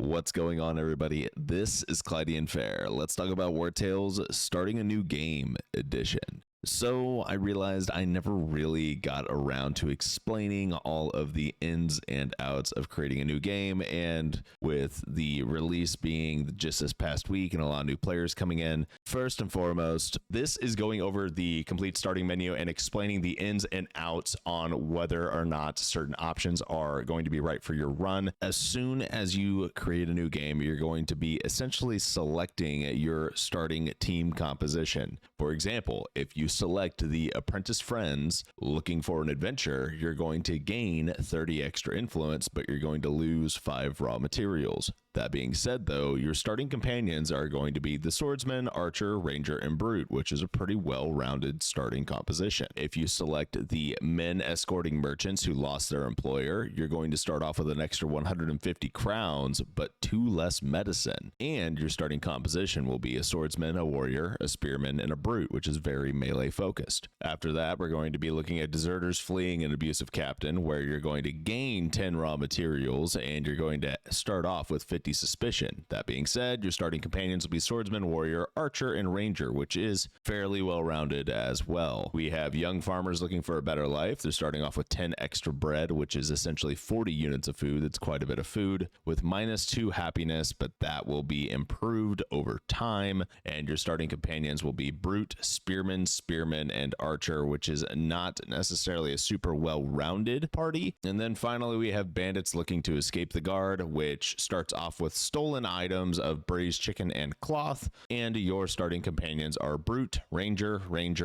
What's going on, everybody? This is Clydean Fair. Let's talk about Wartales starting a new game edition. So I realized I never really got around to explaining all of the ins and outs of creating a new game, and with the release being just this past week and a lot of new players coming in, first and foremost, this is going over the complete starting menu and explaining the ins and outs on whether or not certain options are going to be right for your run. As soon as you create a new game, you're going to be essentially selecting your starting team composition. For example, if you select the Apprentice Friends looking for an adventure, you're going to gain 30 extra influence, but you're going to lose 5 raw materials. That being said, though, your starting companions are going to be the Swordsman, Archer, Ranger, and Brute, which is a pretty well-rounded starting composition. If you select the Men Escorting Merchants who lost their employer, you're going to start off with an extra 150 crowns, but 2 less medicine. And your starting composition will be a Swordsman, a Warrior, a Spearman, and a Brute, which is very melee-focused. After that, we're going to be looking at Deserters, Fleeing, and Abusive Captain, where you're going to gain 10 raw materials, and you're going to start off with 50 suspicion. That being said, your starting companions will be Swordsman, Warrior, Archer, and Ranger, which is fairly well-rounded as well. We have young farmers looking for a better life. They're starting off with 10 extra bread, which is essentially 40 units of food. That's quite a bit of food, with -2 happiness, but that will be improved over time. And your starting companions will be Brute, Spearman, and Archer, which is not necessarily a super well-rounded party. And then finally, we have Bandits looking to escape the guard, which starts off with stolen items of braised chicken and cloth, and your starting companions are Brute, Ranger,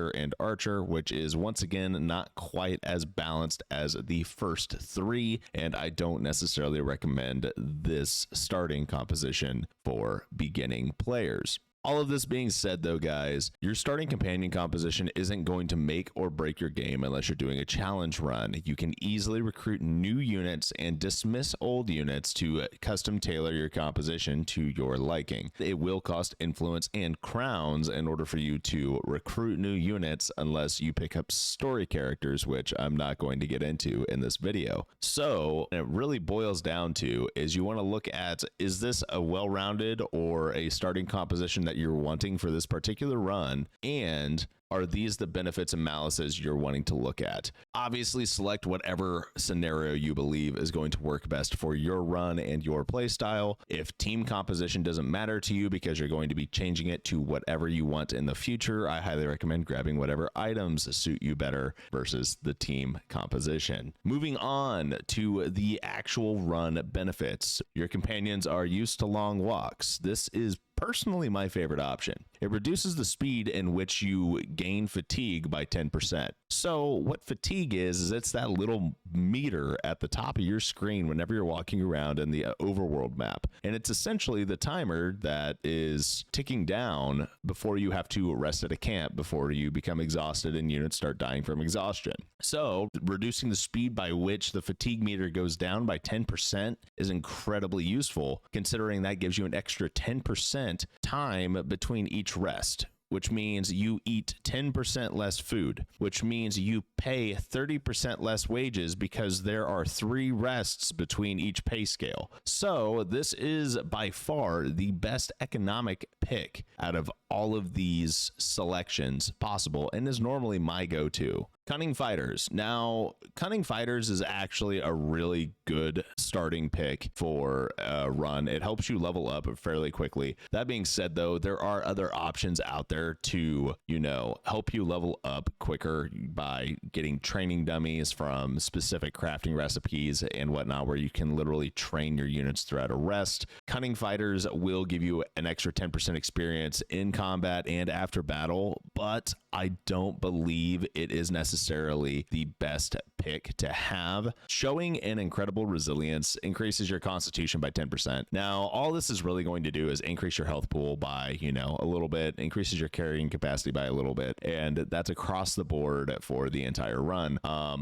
and Archer, which is once again not quite as balanced as the first 3, and I don't necessarily recommend this starting composition for beginning players. All of this being said, though, guys, your starting companion composition isn't going to make or break your game unless you're doing a challenge run. You can easily recruit new units and dismiss old units to custom tailor your composition to your liking. It will cost influence and crowns in order for you to recruit new units unless you pick up story characters, which I'm not going to get into in this video. So it really boils down to is you want to look at, is this a well-rounded or a starting composition that you're wanting for this particular run, and are these the benefits and maluses you're wanting to look at? Obviously, select whatever scenario you believe is going to work best for your run and your playstyle. If team composition doesn't matter to you because you're going to be changing it to whatever you want in the future, I highly recommend grabbing whatever items suit you better versus the team composition. Moving on to the actual run benefits. Your companions are used to long walks. This is personally my favorite option. It reduces the speed in which you gain fatigue by 10%. So what fatigue is it's that little meter at the top of your screen whenever you're walking around in the overworld map. And it's essentially the timer that is ticking down before you have to rest at a camp, before you become exhausted and units start dying from exhaustion. So reducing the speed by which the fatigue meter goes down by 10% is incredibly useful, considering that gives you an extra 10% time between each rest, which means you eat 10% less food, which means you pay 30% less wages because there are 3 rests between each pay scale. So this is by far the best economic pick out of all of these selections possible, and is normally my go-to. Cunning Fighters. Now, Cunning Fighters is actually a really good starting pick for a run. It helps you level up fairly quickly. That being said, though, there are other options out there to, help you level up quicker by getting training dummies from specific crafting recipes and whatnot, where you can literally train your units throughout a rest. Cunning Fighters will give you an extra 10% experience in combat and after battle, but I don't believe it is necessarily the best pick to have. Showing an incredible resilience increases your constitution by 10%. Now, all this is really going to do is increase your health pool by, a little bit, increases your carrying capacity by a little bit, and that's across the board for the entire run.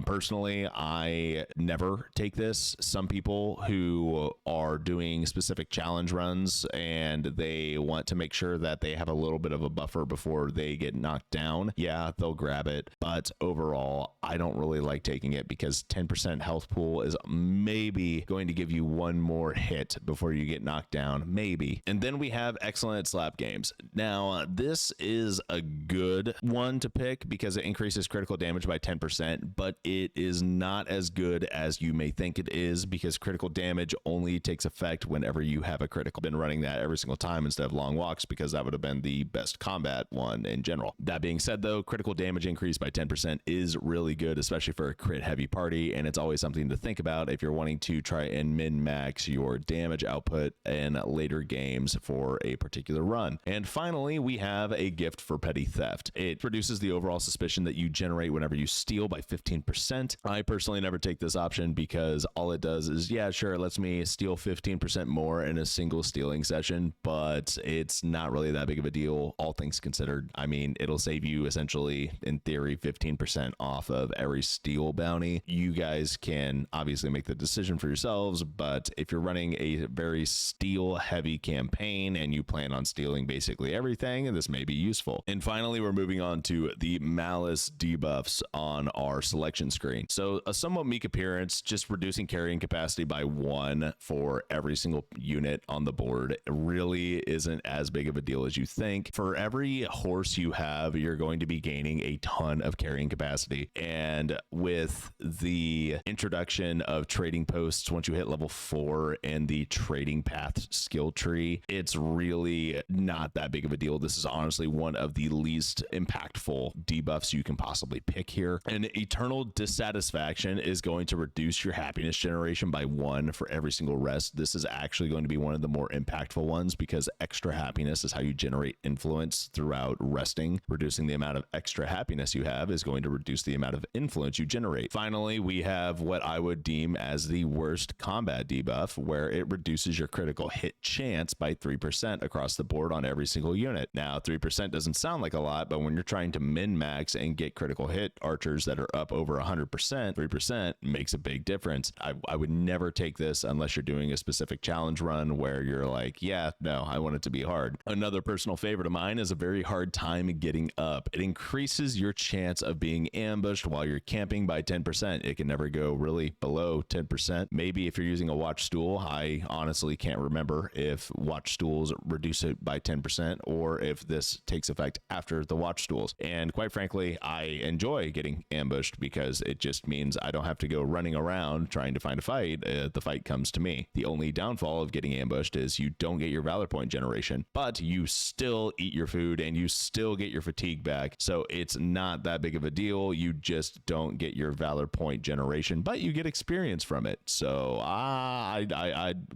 Personally, I never take this. Some people who are doing specific challenge runs and they want to make sure that they have a little bit of a buffer before they get knocked down, yeah, they'll grab it. But overall, overall, I don't really like taking it because 10% health pool is maybe going to give you one more hit before you get knocked down, maybe. And then we have excellent slap games. Now, this is a good one to pick because it increases critical damage by 10%, but it is not as good as you may think it is because critical damage only takes effect whenever you have a critical. Been running that every single time instead of long walks because that would have been the best combat one in general. That being said, though, critical damage increase by 10% is really good, especially for a crit heavy party, and it's always something to think about if you're wanting to try and min-max your damage output in later games for a particular run. And finally, we have a gift for petty theft. It reduces the overall suspicion that you generate whenever you steal by 15%. I personally never take this option because all it does is, yeah, sure, it lets me steal 15% more in a single stealing session, but it's not really that big of a deal, all things considered. I mean, it'll save you essentially, in theory, 15% off of every steal bounty. You guys can obviously make the decision for yourselves, but if you're running a very steal heavy campaign and you plan on stealing basically everything, this may be useful. And finally, we're moving on to the Malus debuffs on our selection screen. So a somewhat meek appearance, just reducing carrying capacity by 1 for every single unit on the board really isn't as big of a deal as you think. For every horse you have, you're going to be gaining a ton of carrying capacity. And with the introduction of trading posts, once you hit level 4 and the trading path skill tree, it's really not that big of a deal. This is honestly one of the least impactful debuffs you can possibly pick here. And eternal dissatisfaction is going to reduce your happiness generation by 1 for every single rest. This is actually going to be one of the more impactful ones because extra happiness is how you generate influence throughout resting. Reducing the amount of extra happiness you have is going to reduce the amount of influence you generate. Finally, we have what I would deem as the worst combat debuff, where it reduces your critical hit chance by 3% across the board on every single unit. Now, 3% doesn't sound like a lot, but when you're trying to min-max and get critical hit archers that are up over 100%, 3% makes a big difference. I would never take this unless you're doing a specific challenge run where you're like, yeah, no, I want it to be hard. Another personal favorite of mine is a very hard time getting up. It increases your chance of being ambushed while you're camping by 10%. It can never go really below 10%. Maybe if you're using a watch stool, I honestly can't remember if watch stools reduce it by 10% or if this takes effect after the watch stools. And quite frankly, I enjoy getting ambushed because it just means I don't have to go running around trying to find a fight. The fight comes to me. The only downfall of getting ambushed is you don't get your valor point generation, but you still eat your food and you still get your fatigue back. So it's not that big of a deal. You just don't get your valor point generation, but you get experience from it. So I'd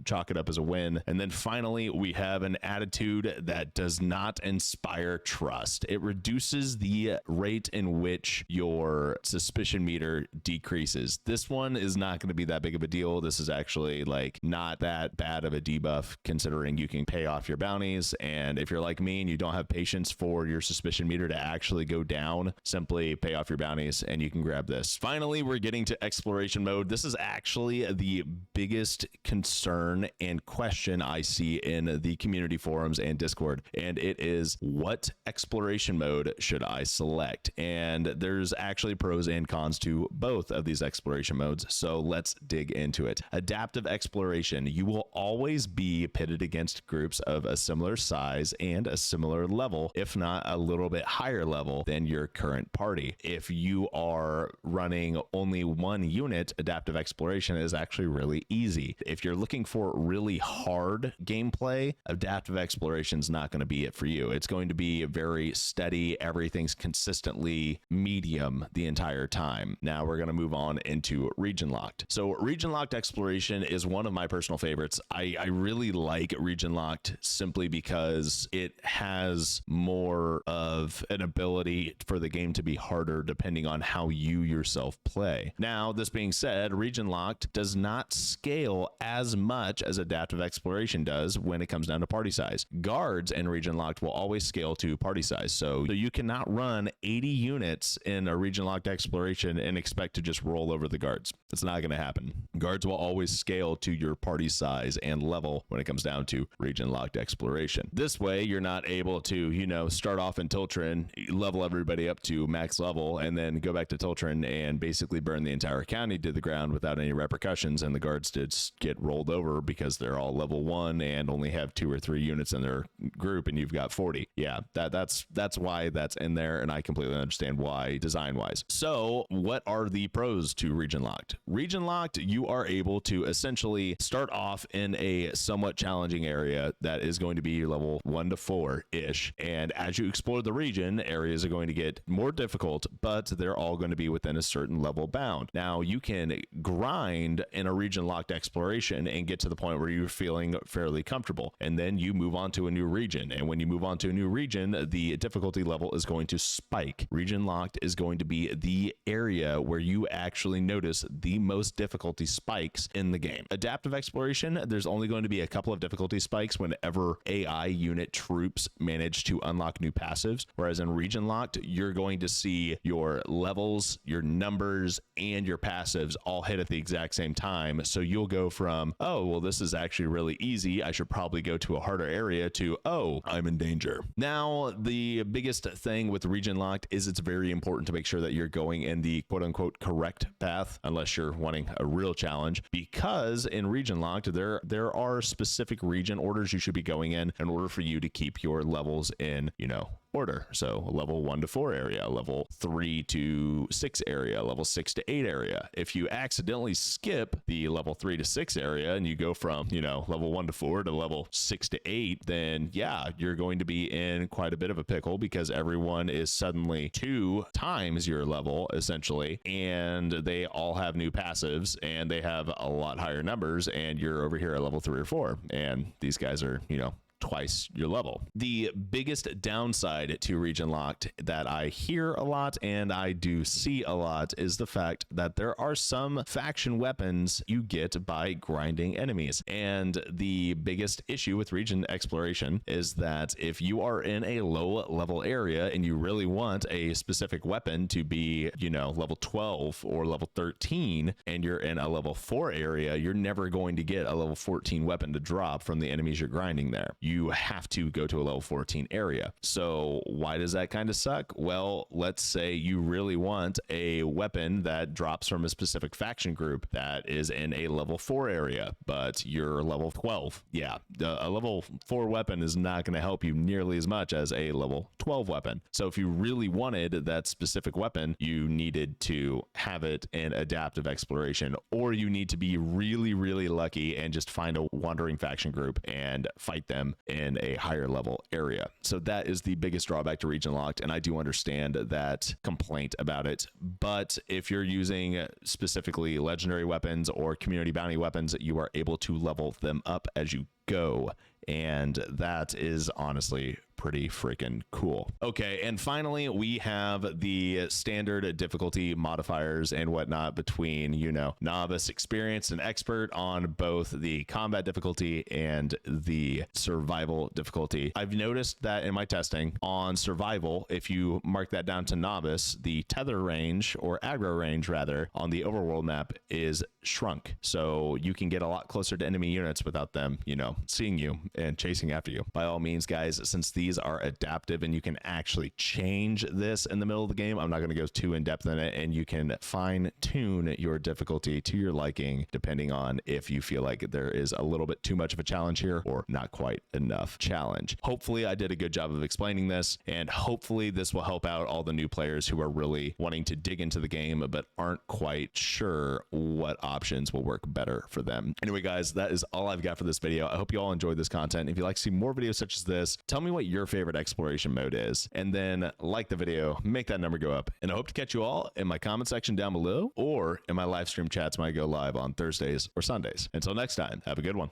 chalk it up as a win. And then finally, we have an attitude that does not inspire trust. It reduces the rate in which your suspicion meter decreases. This one is not going to be that big of a deal. This is actually like not that bad of a debuff considering you can pay off your bounties. And if you're like me and you don't have patience for your suspicion meter to actually go down, simply pay off your bounties and you can grab this. Finally, we're getting to exploration mode. This is actually the biggest concern and question I see in the community forums and Discord, and it is, what exploration mode should I select? And there's actually pros and cons to both of these exploration modes, so let's dig into it. Adaptive exploration. You will always be pitted against groups of a similar size and a similar level, if not a little bit higher level than your current party. If you are running only one unit, adaptive exploration is actually really easy. If you're looking for really hard gameplay, adaptive exploration is not going to be it for you. It's going to be very steady. Everything's consistently medium the entire time. Now we're going to move on into region locked. So region locked exploration is one of my personal favorites. I really like region locked simply because it has more of an ability for the game to be harder depending on how you yourself play. Now, this being said, region locked does not scale as much as adaptive exploration does when it comes down to party size. Guards in region locked will always scale to party size. So you cannot run 80 units in a region locked exploration and expect to just roll over the guards. It's not going to happen. Guards will always scale to your party size and level when it comes down to region locked exploration. This way, you're not able to, start off in Tiltrin, level everybody up to max level, battle and then go back to Tiltron and basically burn the entire county to the ground without any repercussions, and the guards did get rolled over because they're all level 1 and only have 2 or 3 units in their group, and you've got 40. Yeah, that's why that's in there, and I completely understand why design wise. So what are the pros to region locked? Region locked, you are able to essentially start off in a somewhat challenging area that is going to be level 1 to 4 ish, and as you explore the region, areas are going to get more difficult, but they're all going to be within a certain level bound. Now you can grind in a region locked exploration and get to the point where you're feeling fairly comfortable, and then you move on to a new region, and when you move on to a new region, the difficulty level is going to spike. Region locked is going to be the area where you actually notice the most difficulty spikes in the game. Adaptive exploration, there's only going to be a couple of difficulty spikes whenever AI unit troops manage to unlock new passives, whereas in region locked, you're going to see your levels, your numbers, and your passives all hit at the exact same time. So you'll go from, oh, well, this is actually really easy, I should probably go to a harder area, to, oh, I'm in danger. Now, the biggest thing with region locked is it's very important to make sure that you're going in the quote unquote correct path, unless you're wanting a real challenge, because in region locked, there are specific region orders you should be going in order for you to keep your levels in, order. So a level 1 to 4 area, level 3 to 6 area, level 6 to 8 area. If you accidentally skip the level 3 to 6 area and you go from, level 1 to 4 to level 6 to 8, then yeah, you're going to be in quite a bit of a pickle, because everyone is suddenly 2 times your level essentially, and they all have new passives and they have a lot higher numbers, and you're over here at level 3 or 4, and these guys are, twice your level. The biggest downside to region locked that I hear a lot and I do see a lot is the fact that there are some faction weapons you get by grinding enemies. And the biggest issue with region exploration is that if you are in a low level area and you really want a specific weapon to be, level 12 or level 13, and you're in a level 4 area, you're never going to get a level 14 weapon to drop from the enemies you're grinding there. You have to go to a level 14 area. So why does that kind of suck? Well, let's say you really want a weapon that drops from a specific faction group that is in a level 4 area, but you're level 12. Yeah, a level 4 weapon is not going to help you nearly as much as a level 12 weapon. So if you really wanted that specific weapon, you needed to have it in adaptive exploration, or you need to be really, really lucky and just find a wandering faction group and fight them in a higher level area. So that is the biggest drawback to region locked, and I do understand that complaint about it. But if you're using specifically legendary weapons or community bounty weapons, you are able to level them up as you go, and that is honestly pretty freaking cool. Okay, and finally we have the standard difficulty modifiers and whatnot between, novice, experienced, and expert on both the combat difficulty and the survival difficulty. I've noticed that in my testing on survival, if you mark that down to novice, the tether range, or aggro range rather, on the overworld map is shrunk, so you can get a lot closer to enemy units without them, seeing you and chasing after you. By all means, guys, since these are adaptive and you can actually change this in the middle of the game, I'm not going to go too in depth in it, and you can fine tune your difficulty to your liking depending on if you feel like there is a little bit too much of a challenge here or not quite enough challenge. Hopefully I did a good job of explaining this, and hopefully this will help out all the new players who are really wanting to dig into the game but aren't quite sure what options will work better for them. Anyway, guys, that is all I've got for this video. I hope you all enjoyed this content. If you'd like to see more videos such as this, tell me what your favorite exploration mode is, and then like the video, make that number go up. And I hope to catch you all in my comment section down below, or in my live stream chats when I go live on Thursdays or Sundays. Until next time, have a good one.